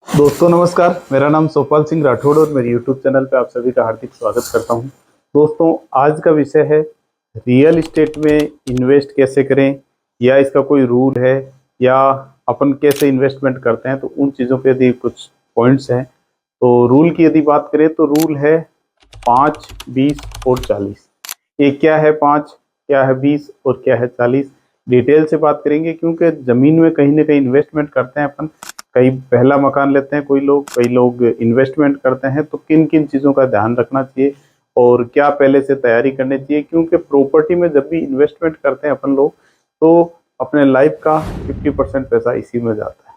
दोस्तों नमस्कार, मेरा नाम सोपाल सिंह राठौड़ और मेरे YouTube चैनल पे आप सभी का हार्दिक स्वागत करता हूं। दोस्तों आज का विषय है रियल इस्टेट में इन्वेस्ट कैसे करें, या इसका कोई रूल है, या अपन कैसे इन्वेस्टमेंट करते हैं। तो उन चीज़ों पे यदि कुछ पॉइंट्स हैं, तो रूल की यदि बात करें तो रूल है 5, 20 और 40। ये क्या है 5, क्या है 20 और क्या है 40, डिटेल से बात करेंगे। क्योंकि ज़मीन में कहीं ना कहीं इन्वेस्टमेंट करते हैं अपन, कई पहला मकान लेते हैं कई लोग इन्वेस्टमेंट करते हैं। तो किन किन चीज़ों का ध्यान रखना चाहिए और क्या पहले से तैयारी करनी चाहिए। क्योंकि प्रॉपर्टी में जब भी इन्वेस्टमेंट करते हैं अपन लोग, तो अपने लाइफ का 50% पैसा इसी में जाता है।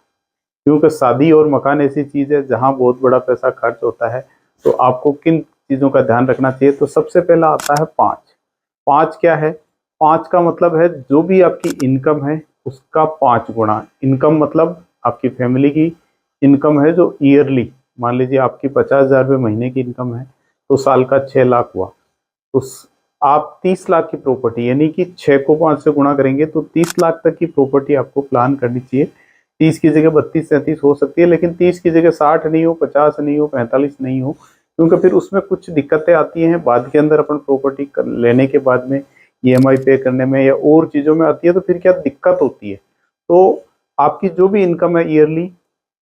क्योंकि शादी और मकान ऐसी चीज़ है जहाँ बहुत बड़ा पैसा खर्च होता है। तो आपको किन चीज़ों का ध्यान रखना चाहिए। तो सबसे पहला आता है 5। 5 क्या है? 5 का मतलब है जो भी आपकी इनकम है उसका 5 गुना। इनकम मतलब आपकी फैमिली की इनकम है जो ईयरली, मान लीजिए आपकी 50,000 रुपये महीने की इनकम है, तो साल का 6 लाख हुआ। तो आप 30 लाख की प्रॉपर्टी, यानी कि 6 को 5 से गुणा करेंगे तो 30 लाख तक की प्रॉपर्टी आपको प्लान करनी चाहिए। 30 की जगह 32, 37 हो सकती है, लेकिन 30 की जगह 60 नहीं हो, 50 नहीं हो, 45 नहीं हो। क्योंकि फिर उसमें कुछ दिक्कतें आती हैं बाद के अंदर, अपन प्रॉपर्टी लेने के बाद में EMI पे करने में या और चीज़ों में आती है। तो फिर क्या दिक्कत होती है। तो आपकी जो भी इनकम है ईयरली,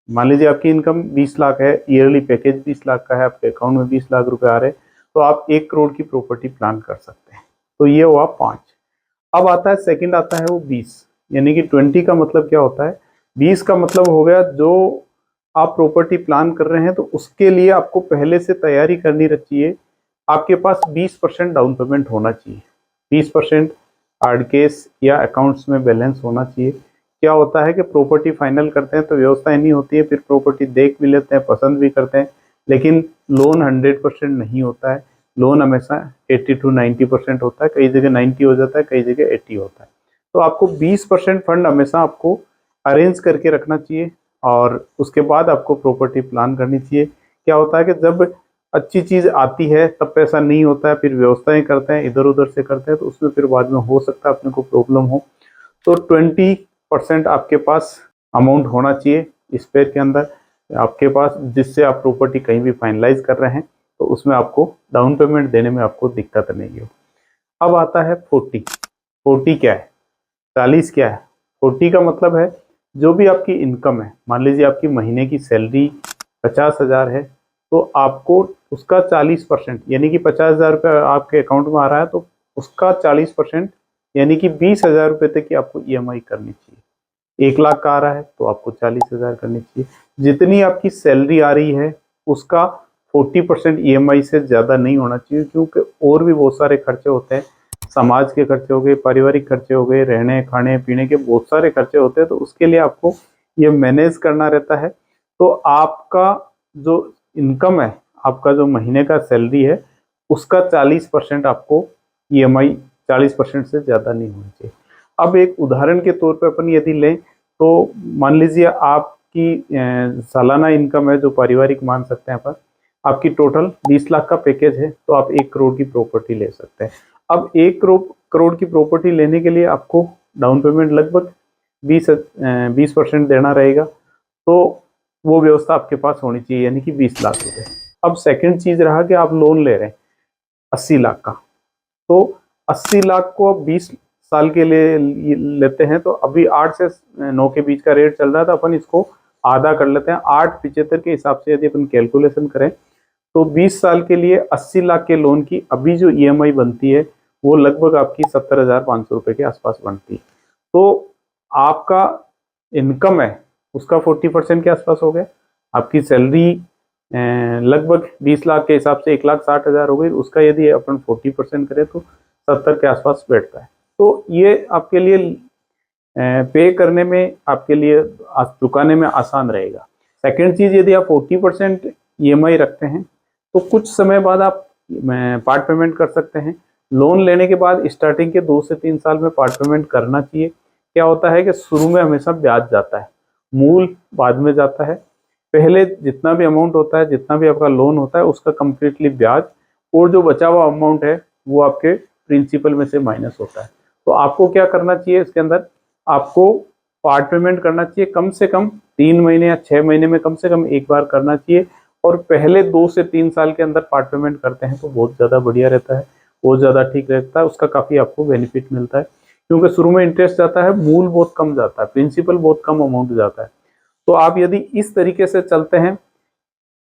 मान लीजिए आपकी इनकम 20 लाख है, ईयरली पैकेज 20 लाख का है, आपके अकाउंट में 20 लाख रुपए आ रहे हैं, तो आप 1 करोड़ की प्रॉपर्टी प्लान कर सकते हैं। तो ये हुआ 5। अब आता है सेकंड, आता है वो 20, यानी कि 20 का मतलब क्या होता है? 20 का मतलब हो गया जो आप प्रॉपर्टी प्लान कर रहे हैं, तो उसके लिए आपको पहले से तैयारी करनी चाहिए। आपके पास 20% डाउन पेमेंट होना चाहिए। 20% हार्ड कैश या अकाउंट्स में बैलेंस होना चाहिए। क्या होता है कि प्रॉपर्टी फाइनल करते हैं तो व्यवस्था नहीं होती है, फिर प्रॉपर्टी देख भी लेते हैं, पसंद भी करते हैं, लेकिन लोन 100% नहीं होता है। लोन हमेशा 80 to 90% होता है, कई जगह 90 हो जाता है, कई जगह 80 होता है। तो आपको 20% फंड हमेशा आपको अरेंज करके रखना चाहिए और उसके बाद आपको प्रॉपर्टी प्लान करनी चाहिए। क्या होता है कि जब अच्छी चीज़ आती है तब पैसा नहीं होता है, फिर व्यवस्थाएं करते हैं, इधर उधर से करते हैं, तो उसमें फिर बाद में हो सकता है अपने को प्रॉब्लम हो। तो 20% आपके पास अमाउंट होना चाहिए स्पेयर के अंदर आपके पास, जिससे आप प्रॉपर्टी कहीं भी फाइनलाइज कर रहे हैं तो उसमें आपको डाउन पेमेंट देने में आपको दिक्कत नहीं हो। अब आता है 40। 40 क्या है? 40 क्या है? 40 का मतलब है जो भी आपकी इनकम है, मान लीजिए आपकी महीने की सैलरी 50,000 है, तो आपको उसका 40%, यानी कि 50,000 रुपये आपके अकाउंट में आ रहा है, तो उसका 40% यानी कि 20,000 रुपये तक की आपको EMI करनी चाहिए। 1 लाख का आ रहा है तो आपको 40,000 करनी चाहिए। जितनी आपकी सैलरी आ रही है उसका 40% EMI से ज़्यादा नहीं होना चाहिए। क्योंकि और भी बहुत सारे खर्चे होते हैं, समाज के खर्चे हो गए, पारिवारिक खर्चे हो गए, रहने खाने पीने के बहुत सारे खर्चे होते हैं, तो उसके लिए आपको ये मैनेज करना रहता है। तो आपका जो इनकम है, आपका जो महीने का सैलरी है, उसका 40% आपको EMI 40% से ज़्यादा नहीं होना चाहिए। अब एक उदाहरण के तौर पे अपन यदि लें, तो मान लीजिए आपकी सालाना इनकम है जो पारिवारिक मान सकते हैं अपन, आपकी टोटल 20 लाख का पैकेज है, तो आप 1 करोड़ की प्रॉपर्टी ले सकते हैं। अब 1 करोड़ की प्रॉपर्टी लेने के लिए आपको डाउन पेमेंट लगभग 20% देना रहेगा। तो वो व्यवस्था आपके पास होनी चाहिए, यानी कि 20 लाख रुपए। अब सेकंड चीज़ रहा कि आप लोन ले रहे हैं 80 लाख का, तो 80 लाख को अब 20 साल के लिए लेते हैं, तो अभी 8 से 9 के बीच का रेट चल रहा है, तो अपन इसको आधा कर लेते हैं। 8,75 के हिसाब से यदि अपन कैलकुलेशन करें तो 20 साल के लिए 80 लाख के लोन की अभी जो EMI बनती है वो लगभग आपकी 70,500 रुपये के आसपास बनती है। तो आपका इनकम है उसका 40% के आसपास हो गया। आपकी सैलरी लगभग 20 लाख के हिसाब से 1,60,000 हो गई, उसका यदि अपन 40% करें तो 70 के आसपास बैठता है। तो ये आपके लिए पे करने में, आपके लिए चुकाने में आसान रहेगा। सेकंड चीज़, यदि आप 40% EMI रखते हैं तो कुछ समय बाद आप पार्ट पेमेंट कर सकते हैं। लोन लेने के बाद स्टार्टिंग के 2 से 3 साल में पार्ट पेमेंट करना चाहिए। क्या होता है कि शुरू में हमेशा ब्याज जाता है, मूल बाद में जाता है। पहले जितना भी अमाउंट होता है, जितना भी आपका लोन होता है, उसका कंप्लीटली ब्याज, और जो बचा हुआ अमाउंट है वो आपके प्रिंसिपल में से माइनस होता है। तो आपको क्या करना चाहिए, इसके अंदर आपको पार्ट पेमेंट करना चाहिए कम से कम 3 महीने या 6 महीने में कम से कम एक बार करना चाहिए। और पहले 2 से 3 साल के अंदर पार्ट पेमेंट करते हैं तो बहुत ज़्यादा बढ़िया रहता है, बहुत ज़्यादा ठीक रहता है, उसका काफ़ी आपको बेनिफिट मिलता है। क्योंकि शुरू में इंटरेस्ट जाता है, मूल बहुत कम जाता है, प्रिंसिपल बहुत कम अमाउंट जाता है। तो आप यदि इस तरीके से चलते हैं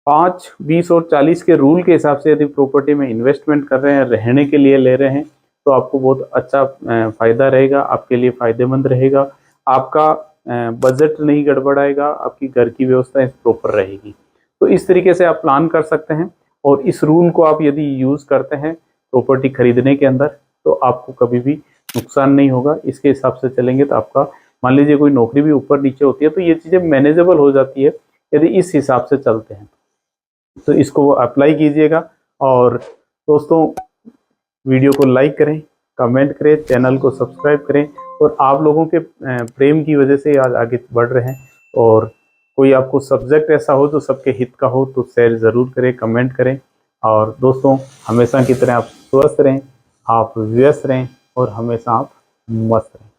5, 20 और 40 के रूल के हिसाब से यदि प्रॉपर्टी में इन्वेस्टमेंट कर रहे हैं, रहने के लिए ले रहे हैं, तो आपको बहुत अच्छा फायदा रहेगा, आपके लिए फायदेमंद रहेगा। आपका बजट नहीं गड़बड़ाएगा, आपकी घर की व्यवस्था प्रॉपर रहेगी। तो इस तरीके से आप प्लान कर सकते हैं और इस रूल को आप यदि यूज़ करते हैं प्रॉपर्टी खरीदने के अंदर तो आपको कभी भी नुकसान नहीं होगा। इसके हिसाब से चलेंगे तो आपका, मान लीजिए कोई नौकरी भी ऊपर नीचे होती है तो ये चीज़ें मैनेजेबल हो जाती है यदि इस हिसाब से चलते हैं। तो इसको अप्लाई कीजिएगा। और दोस्तों, वीडियो को लाइक करें, कमेंट करें, चैनल को सब्सक्राइब करें। और आप लोगों के प्रेम की वजह से आज आगे बढ़ रहे हैं। और कोई आपको सब्जेक्ट ऐसा हो जो सबके हित का हो तो शेयर ज़रूर करें, कमेंट करें। और दोस्तों, हमेशा की तरह आप स्वस्थ रहें, आप व्यस्त रहें और हमेशा आप मस्त रहें।